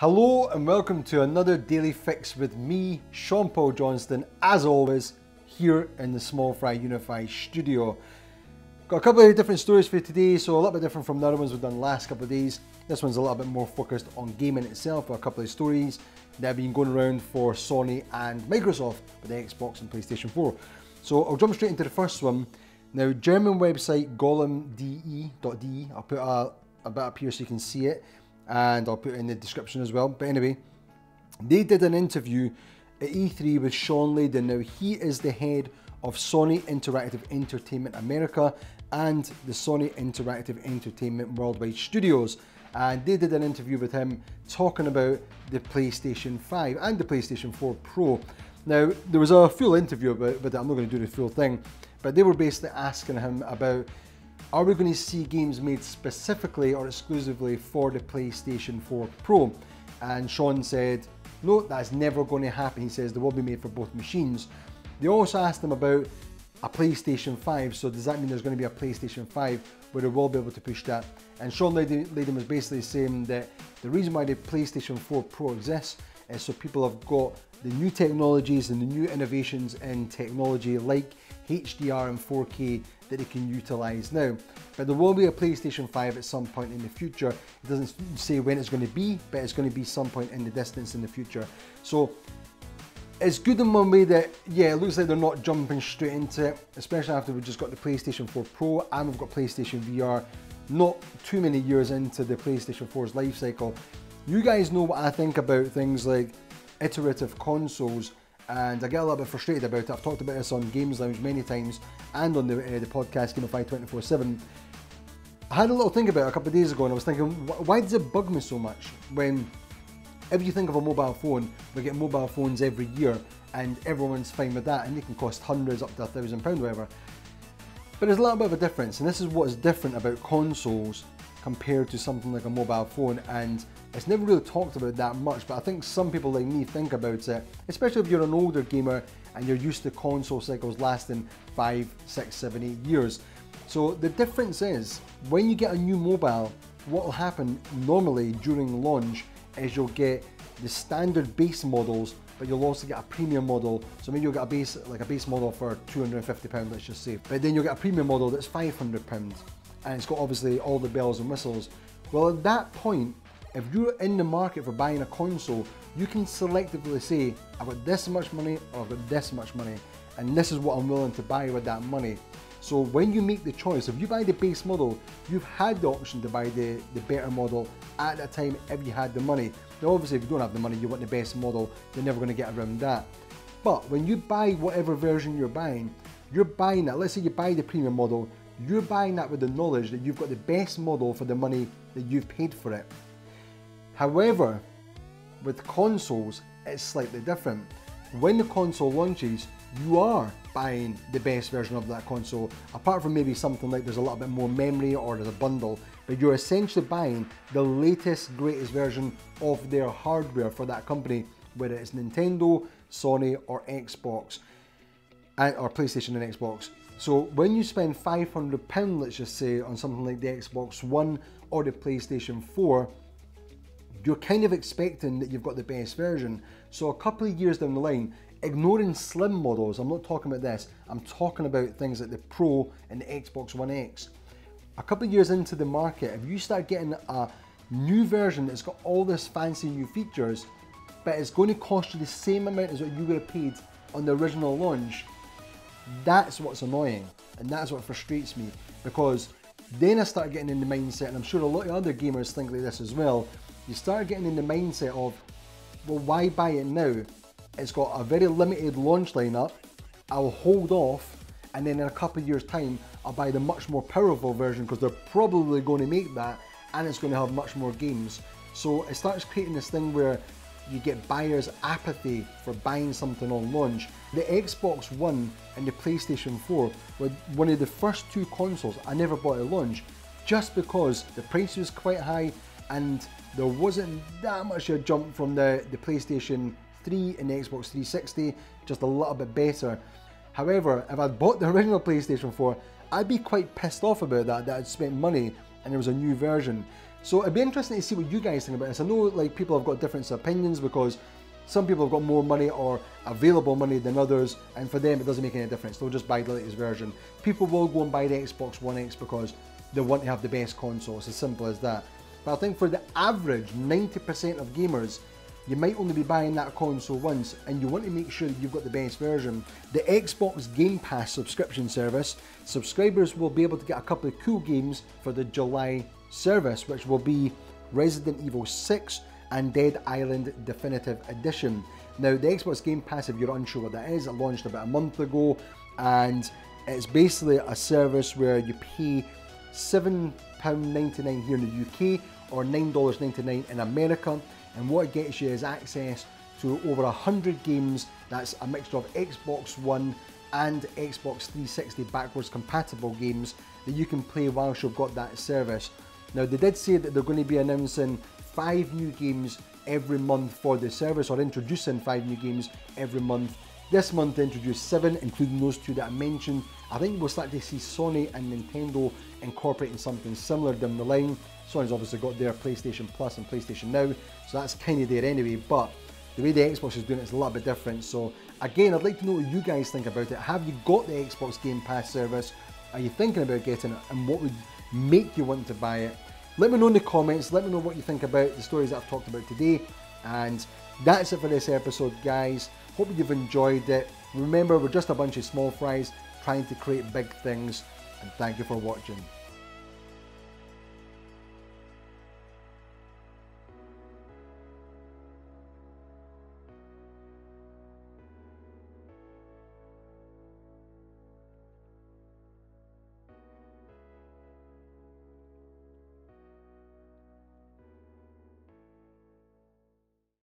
Hello and welcome to another Daily Fix with me, Sean Paul Johnston, as always, here in the Small Fry Unify studio. Got a couple of different stories for you today, so a little bit different from the other ones we've done the last couple of days. This one's a little bit more focused on gaming itself, a couple of stories that have been going around for Sony and Microsoft with the Xbox and PlayStation 4. So I'll jump straight into the first one. Now, German website golemde.de, I'll put a bit up here so you can see it, and I'll put it in the description as well. But anyway, they did an interview at E3 with Shawn Layden. Now, he is the head of Sony Interactive Entertainment America and the Sony Interactive Entertainment Worldwide Studios. And they did an interview with him talking about the PlayStation 5 and the PlayStation 4 Pro. Now, there was a full interview about it, I'm not going to do the full thing, but they were basically asking him about, are we going to see games made specifically or exclusively for the PlayStation 4 Pro? And Shawn said, no, that's never going to happen. He says they will be made for both machines. They also asked him about a PlayStation 5, so does that mean there's going to be a PlayStation 5 where they will be able to push that? And Shawn Layden was basically saying that the reason why the PlayStation 4 Pro exists is so people have got the new technologies and the new innovations in technology like HDR and 4K that they can utilize now. But there will be a PlayStation 5 at some point in the future. It doesn't say when it's going to be, but it's going to be some point in the distance in the future. So it's good in one way that, yeah, it looks like they're not jumping straight into it, especially after we've just got the PlayStation 4 Pro and we've got PlayStation VR not too many years into the PlayStation 4's life cycle. You guys know what I think about things like iterative consoles, and I get a little bit frustrated about it. I've talked about this on Games Lounge many times and on the podcast Gamify 24/7. I had a little think about it a couple of days ago and I was thinking, why does it bug me so much when, if you think of a mobile phone, we get mobile phones every year and everyone's fine with that and they can cost hundreds up to £1,000 whatever. But there's a little bit of a difference, and this is what is different about consoles compared to something like a mobile phone, and it's never really talked about that much, but I think some people like me think about it, especially if you're an older gamer and you're used to console cycles lasting 5, 6, 7, 8 years. So the difference is, when you get a new mobile, what will happen normally during launch is you'll get the standard base models, but you'll also get a premium model. So maybe you'll get a base model for £250, let's just say, but then you'll get a premium model that's £500, and it's got obviously all the bells and whistles. Well, at that point, if you're in the market for buying a console, you can selectively say, I've got this much money or I've got this much money, and this is what I'm willing to buy with that money. So when you make the choice, if you buy the base model, you've had the option to buy the better model at that time if you had the money. Now obviously if you don't have the money, you want the best model, you're never going to get around that. But when you buy whatever version you're buying that, let's say you buy the premium model, you're buying that with the knowledge that you've got the best model for the money that you've paid for it. However, with consoles, it's slightly different. When the console launches, you are buying the best version of that console, apart from maybe something like there's a little bit more memory or there's a bundle, but you're essentially buying the latest, greatest version of their hardware for that company, whether it's Nintendo, Sony, or Xbox, or PlayStation and Xbox. So when you spend £500, let's just say, on something like the Xbox One or the PlayStation 4, you're kind of expecting that you've got the best version. So a couple of years down the line, ignoring slim models, I'm not talking about this, I'm talking about things like the Pro and the Xbox One X. A couple of years into the market, if you start getting a new version that's got all this fancy new features, but it's going to cost you the same amount as what you would have paid on the original launch, that's what's annoying, and that's what frustrates me, because then I start getting in the mindset, and I'm sure a lot of other gamers think like this as well, you start getting in the mindset of, well, why buy it now? It's got a very limited launch lineup, I'll hold off, and then in a couple of years time, I'll buy the much more powerful version because they're probably going to make that, and it's going to have much more games. So it starts creating this thing where you get buyers' apathy for buying something on launch. The Xbox One and the PlayStation 4 were one of the first two consoles I never bought at launch, just because the price was quite high and there wasn't that much of a jump from the PlayStation 3 and the Xbox 360, just a little bit better. However, if I'd bought the original PlayStation 4, I'd be quite pissed off about that I'd spent money and there was a new version. So it'd be interesting to see what you guys think about this. I know like people have got different opinions because some people have got more money or available money than others, and for them it doesn't make any difference. They'll just buy the latest version. People will go and buy the Xbox One X because they want to have the best console. It's as simple as that. But I think for the average 90% of gamers, you might only be buying that console once, and you want to make sure that you've got the best version. The Xbox Game Pass subscription service, subscribers will be able to get a couple of cool games for the July service, which will be Resident Evil 6 and Dead Island Definitive Edition. Now, the Xbox Game Pass, if you're unsure what that is, it launched about a month ago, and it's basically a service where you pay £7.99 here in the UK or $9.99 in America, and what it gets you is access to over 100 games. That's a mixture of Xbox One and Xbox 360 backwards compatible games that you can play whilst you've got that service. Now, they did say that they're going to be announcing 5 new games every month for the service, or introducing 5 new games every month. This month they introduced 7, including those 2 that I mentioned. I think we'll start to see Sony and Nintendo incorporating something similar down the line. Sony's obviously got their PlayStation Plus and PlayStation Now, so that's kind of there anyway, but the way the Xbox is doing it is a little bit different. So again, I'd like to know what you guys think about it. Have you got the Xbox Game Pass service? Are you thinking about getting it, and what would make you want to buy it? Let me know in the comments. Let me know what you think about the stories that I've talked about today. And that's it for this episode, guys. Hope you've enjoyed it. Remember, we're just a bunch of small fries trying to create big things, and thank you for watching.